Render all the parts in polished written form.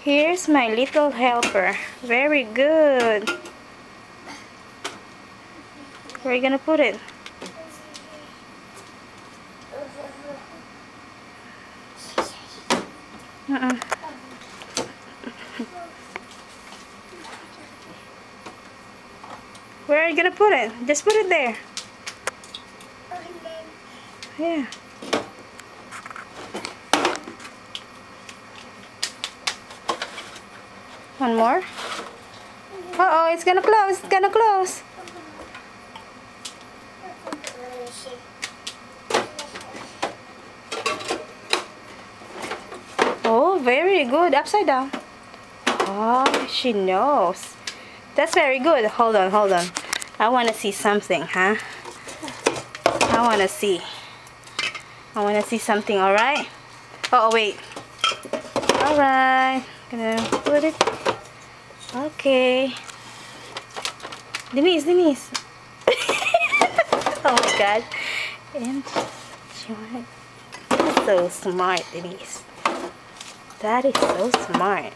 Here's my little helper. Very good. Where are you gonna put it? Where are you gonna put it? Just put it there. Yeah. One more. Uh-oh, it's gonna close. It's gonna close. Oh, very good. Upside down. Oh, she knows. That's very good. Hold on, hold on. I want to see something, huh? I want to see. I want to see something, alright? Oh, wait. Alright. Gonna put it. Okay. Denise, Denise. Oh my god. And she wanted. That's so smart, Denise. That is so smart.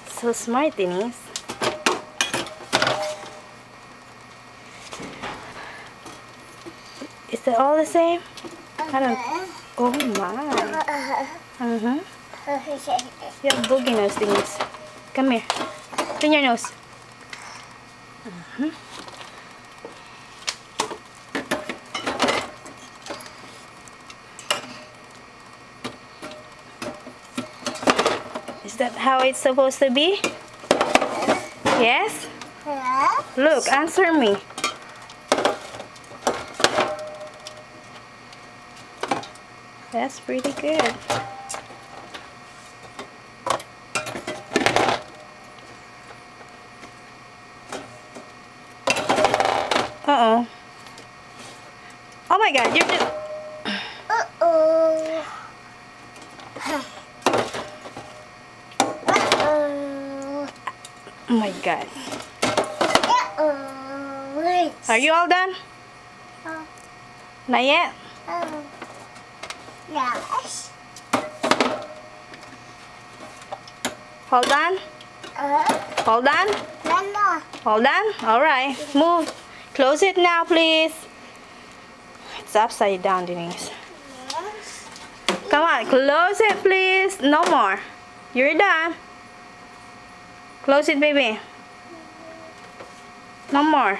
So smart, Denise. Is that all the same? I don't. Oh my. You have boogie nose, Denise. Come here. Clean your nose. Is that how it's supposed to be? Yes? Look, answer me. That's pretty good. Uh-oh. Oh my god, you're just... Uh-oh. Oh my god. Wait. Are you all done? Not yet? Yes. Hold on. Hold on. No. Hold on. Alright. Move. Close it now, please. It's upside down, Denise. Yes. Come on. Close it, please. No more. You're done. Close it, baby. No more.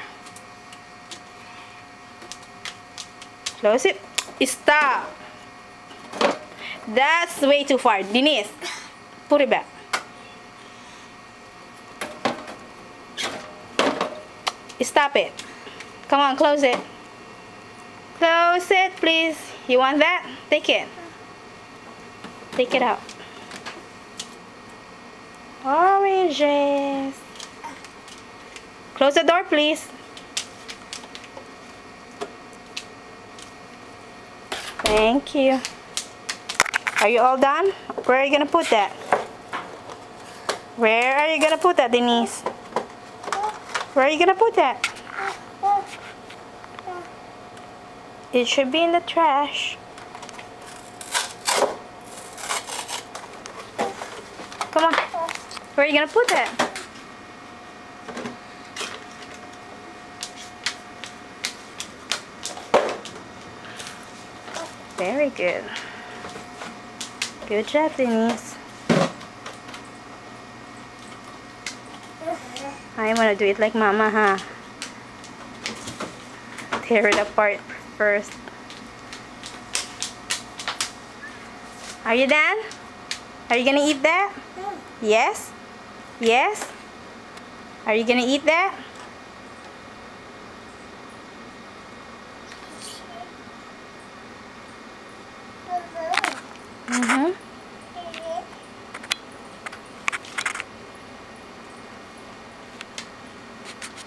Close it. Stop. That's way too far. Denise, put it back. Stop it. Come on, close it. Close it, please. You want that? Take it. Take it out. Oranges. Close the door, please. Thank you. Are you all done? Where are you gonna put that? Where are you gonna put that, Denise? Where are you gonna put that? It should be in the trash. Come on. Where are you gonna put that? Very good. Good job, Denise. I want to do it like Mama, huh? Tear it apart first. Are you done? Are you gonna eat that? Yes? Yes? Are you gonna eat that?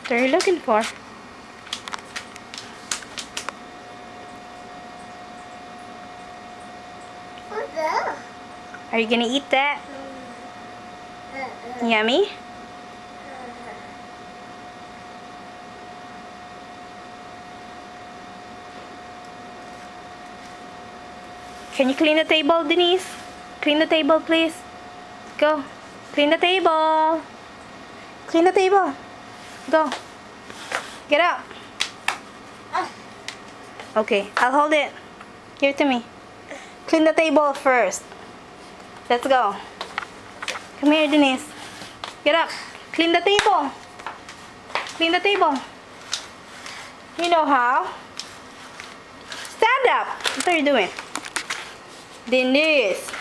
What are you looking for? Are you gonna eat that? Yummy? Can you clean the table, Denise? Clean the table, please. Go. Clean the table. Clean the table. Go. Get up. Okay, I'll hold it. Give it to me. Clean the table first. Let's go. Come here, Denise. Get up. Clean the table. Clean the table. You know how. Stand up. What are you doing? Denise.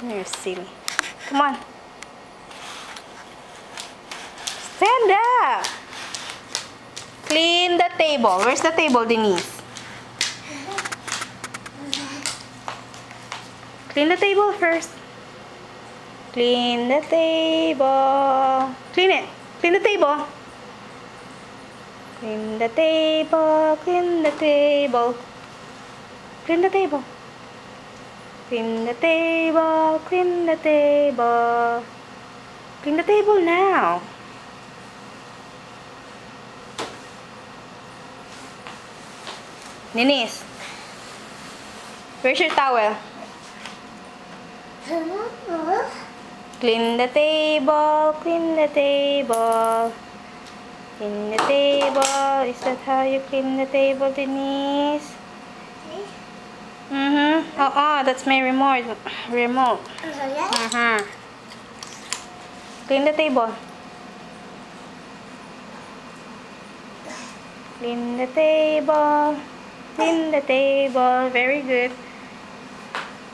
You're silly. Come on. Stand up. Clean the table. Where's the table, Denise? Clean the table first. Clean the table. Clean it. Clean the table. Clean the table. Clean the table. Clean the table. Clean the table. Clean the table. Clean the table now. Denise, where's your towel? Clean the table, clean the table. Clean the table. Is that how you clean the table, Denise? That's my remote. Clean the table. Clean the table. Clean the table. Very good.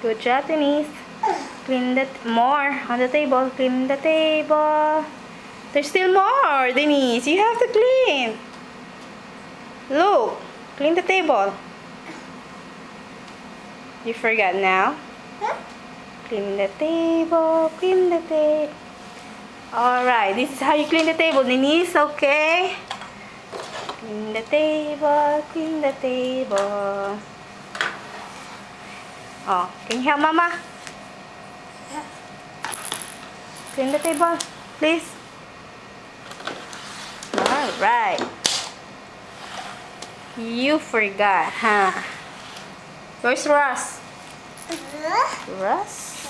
Good job, Denise. Clean that more on the table. Clean the table. There's still more, Denise. You have to clean. Look. Clean the table. You forgot now? Clean the table. Clean the table. Alright. This is how you clean the table, Denise. Okay. Clean the table. Clean the table. Oh, can you help Mama? Clean the table, please. Alright. You forgot, huh? Where's Russ? Russ?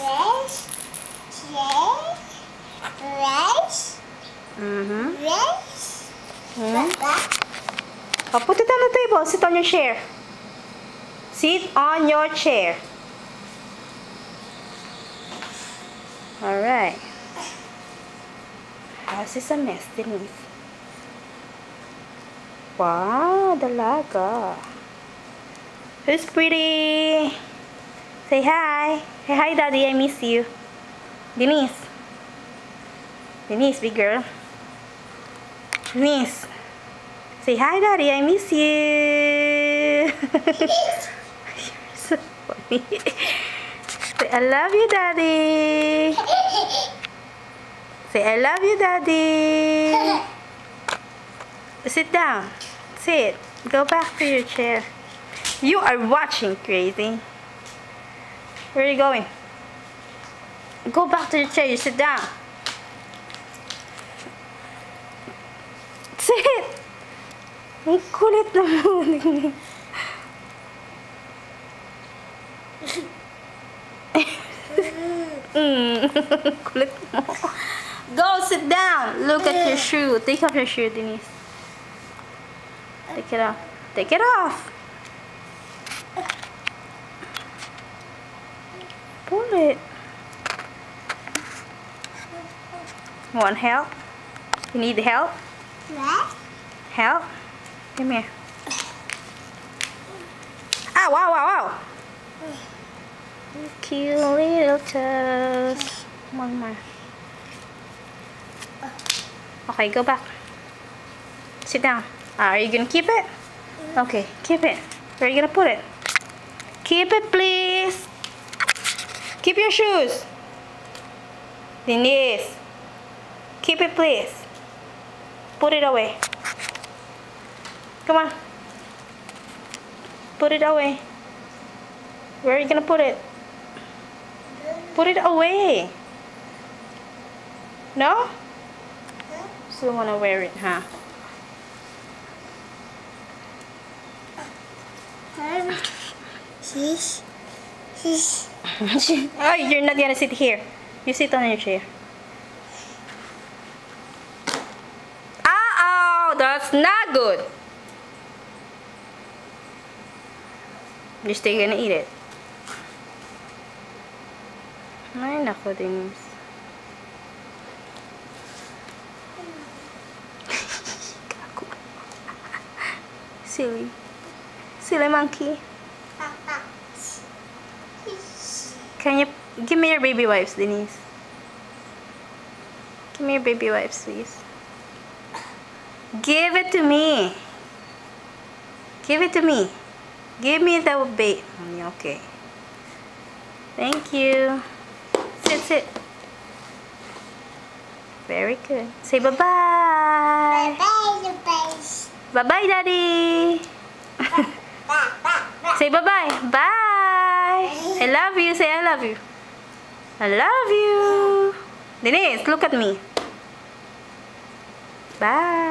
Oh, put it on the table. Sit on your chair. Sit on your chair. Alright. House is a mess, Denise. Wow, dalaga. Who's pretty? Say hi. Say hi, Daddy. I miss you. Denise. Denise, big girl. Denise. Say hi, Daddy. I miss you. You're so funny. Say, I love you, Daddy. Say, I love you, Daddy. Sit down. Sit. Go back to your chair. You are watching, crazy. Where are you going? Go back to your chair. You sit down. Sit. Ang kulit naman. Kulit mo. Go, sit down. Look at your shoe. Take off your shoe, Denise. Take it off. Take it off. Pull it. You want help? You need help? What? Help? Come here. Ow, wow, wow, wow. Cute little toes. One more. Okay, go back. Sit down. Are you gonna keep it? Okay, keep it. Where are you gonna put it? Keep it, please. Keep your shoes. Denise. Keep it, please. Put it away. Come on. Put it away. Where are you gonna put it? Put it away. No? Still wanna wear it, huh? She's. Oh, you're not gonna sit here. You sit on your chair. Oh, that's not good. You're still gonna eat it. Ay, nako, Denise. Silly. Silly monkey. Can you give me your baby wipes, Denise? Give me your baby wipes, please. Give it to me. Give it to me. Give me the bait. Okay. Thank you. Sit, sit. Very good. Say bye-bye. Bye-bye. Bye-bye, Daddy. Say bye-bye. Bye. I love you. Say I love you. I love you. Denise, look at me. Bye.